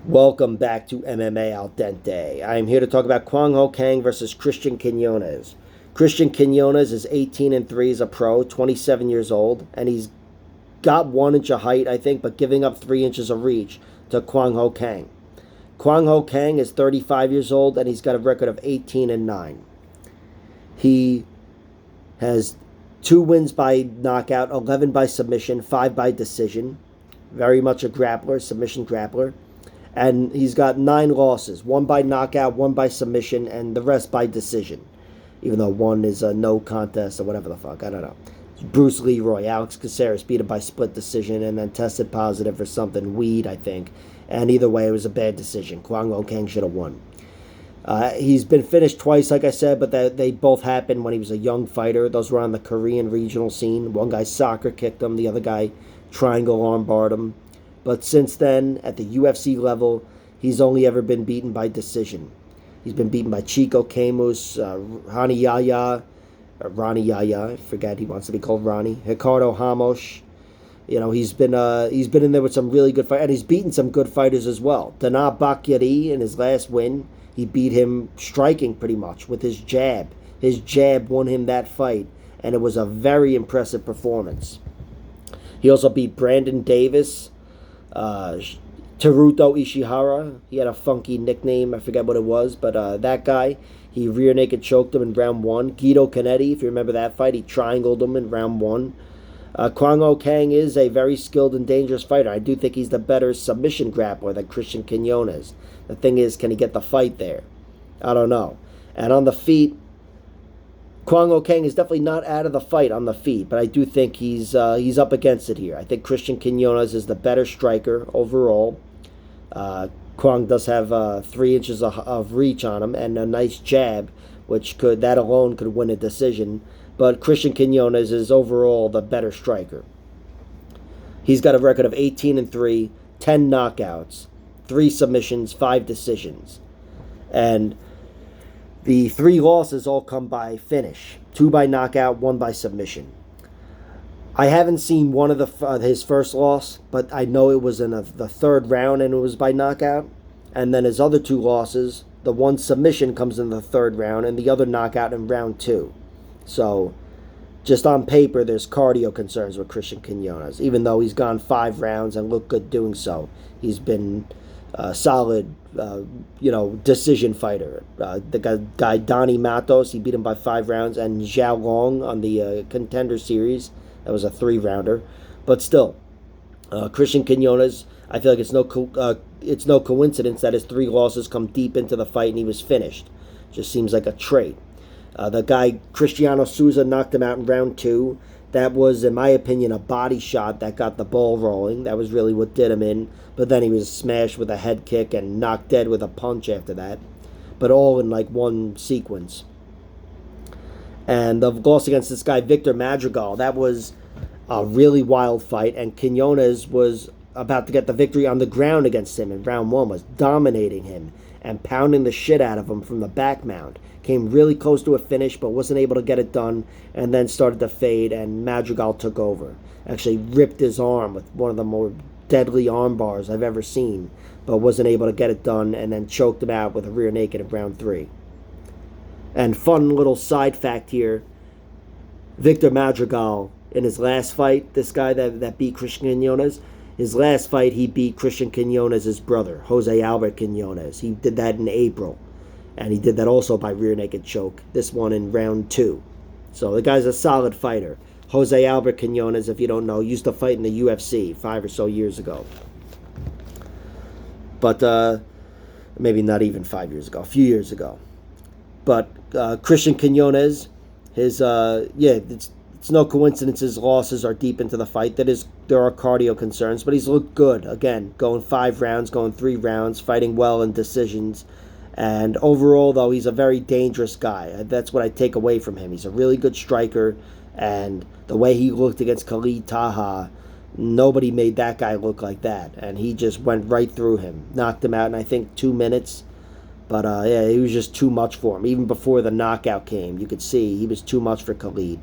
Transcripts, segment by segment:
Welcome back to MMA Al Dente. I am here to talk about Kang versus Cristian Quinonez. Cristian Quinonez is 18-3 as a pro, 27 years old, and he's got 1 inch of height, I think, but giving up 3 inches of reach to Kang. Kang is 35 years old, and he's got a record of 18-9. He has 2 wins by knockout, 11 by submission, 5 by decision. Very much a grappler, submission grappler. And he's got 9 losses, 1 by knockout, 1 by submission, and the rest by decision. Even though 1 is a no contest or whatever the fuck, I don't know. Bruce Leroy, Alex Caceres beat him by split decision and then tested positive for something, weed, I think. And either way, it was a bad decision. Kang should have won. He's been finished twice, like I said, but they both happened when he was a young fighter. Those were on the Korean regional scene. One guy soccer kicked him, the other guy triangle armbarred him. But since then, at the UFC level, he's only ever been beaten by decision. He's been beaten by Chico Camus, Ronnie Yaya, I forget he wants to be called Ronnie, Ricardo Ramos. You know, he's been in there with some really good fighters, and he's beaten some good fighters as well. Dana Bakhtiari, in his last win, he beat him striking pretty much with his jab. His jab won him that fight, and it was a very impressive performance. He also beat Brandon Davis, Teruto Ishihara. He had a funky nickname, I forget what it was, but that guy, he rear naked choked him in round 1. Guido Canetti, if you remember that fight, he triangled him in round 1. Kang is a very skilled and dangerous fighter. I do think he's the better submission grappler than Cristian Quinonez. The thing is, can he get the fight there? I don't know. And on the feet, Kang is definitely not out of the fight on the feet, but I do think he's up against it here. I think Cristian Quinonez is the better striker overall. Kwang does have 3 inches of reach on him and a nice jab, that alone could win a decision. But Cristian Quinonez is overall the better striker. He's got a record of 18-3, 10 knockouts, 3 submissions, 5 decisions. And the 3 losses all come by finish. 2 by knockout, 1 by submission. I haven't seen one of his first loss, but I know it was in the 3rd round and it was by knockout. And then his other 2 losses, the 1 submission comes in the 3rd round and the other knockout in round 2. So, just on paper, there's cardio concerns with Cristian Quinonez. Even though he's gone 5 rounds and looked good doing so, he's been a solid, decision fighter. The guy Donnie Matos, he beat him by 5 rounds, and Zhao Long on the Contender Series, that was a 3-rounder. But still, Cristian Quinonez, I feel like it's no coincidence that his 3 losses come deep into the fight and he was finished. Just seems like a trait. The guy, Cristiano Souza, knocked him out in round 2. That was, in my opinion, a body shot that got the ball rolling. That was really what did him in. But then he was smashed with a head kick and knocked dead with a punch after that. But all in like one sequence. And the loss against this guy, Victor Madrigal, that was a really wild fight. And Quinonez was about to get the victory on the ground against him in round 1, was dominating him and pounding the shit out of him from the back mount. Came really close to a finish, but wasn't able to get it done, and then started to fade, and Madrigal took over. Actually ripped his arm with one of the more deadly arm bars I've ever seen, but wasn't able to get it done, and then choked him out with a rear naked in round 3. And fun little side fact here, Victor Madrigal, in his last fight, this guy that beat Cristian Quinonez, his last fight he beat Cristian Quinonez's brother, Jose Albert Quinonez. He did that in April. And he did that also by rear naked choke. This one in round 2. So the guy's a solid fighter. Jose Albert Quinonez, if you don't know, used to fight in the UFC 5 or so years ago. But maybe not even 5 years ago, a few years ago. But Cristian Quinonez, it's no coincidence his losses are deep into the fight. There are cardio concerns, but he's looked good. Again, going 5 rounds, going 3 rounds, fighting well in decisions. And overall, though, he's a very dangerous guy. That's what I take away from him. He's a really good striker, and the way he looked against Khalid Taha, nobody made that guy look like that. And he just went right through him, knocked him out in, I think, 2 minutes. But, he was just too much for him. Even before the knockout came, you could see he was too much for Khalid.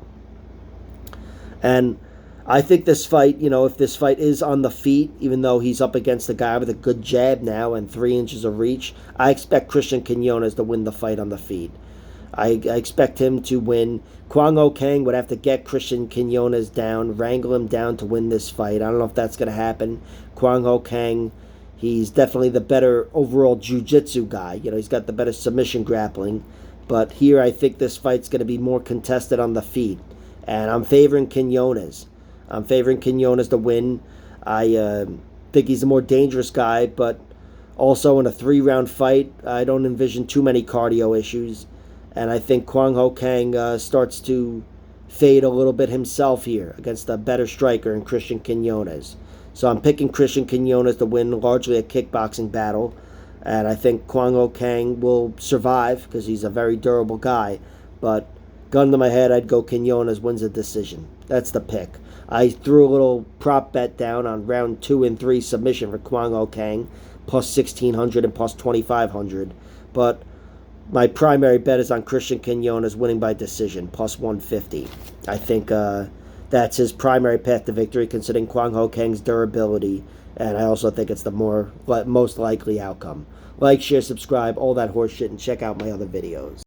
And I think this fight, if this fight is on the feet, even though he's up against a guy with a good jab now and 3 inches of reach, I expect Cristian Quinonez to win the fight on the feet. I expect him to win. Kang would have to get Cristian Quinonez down, wrangle him down to win this fight. I don't know if that's going to happen. Kang, he's definitely the better overall jiu-jitsu guy. He's got the better submission grappling. But here I think this fight's going to be more contested on the feet. And I'm favoring Quinonez. I'm favoring Quinonez to win. I think he's a more dangerous guy, but also in a 3-round fight, I don't envision too many cardio issues. And I think Kang starts to fade a little bit himself here against a better striker in Cristian Quinonez. So I'm picking Cristian Quinonez to win largely a kickboxing battle. And I think Kang will survive because he's a very durable guy. But gun to my head, I'd go Quinonez wins a decision. That's the pick. I threw a little prop bet down on round 2 and 3 submission for Kang, plus 1,600 and plus 2,500. But my primary bet is on Cristian Quinonez winning by decision, plus 150. I think that's his primary path to victory, considering Kang's durability. And I also think it's the most likely outcome. Like, share, subscribe, all that horse shit, and check out my other videos.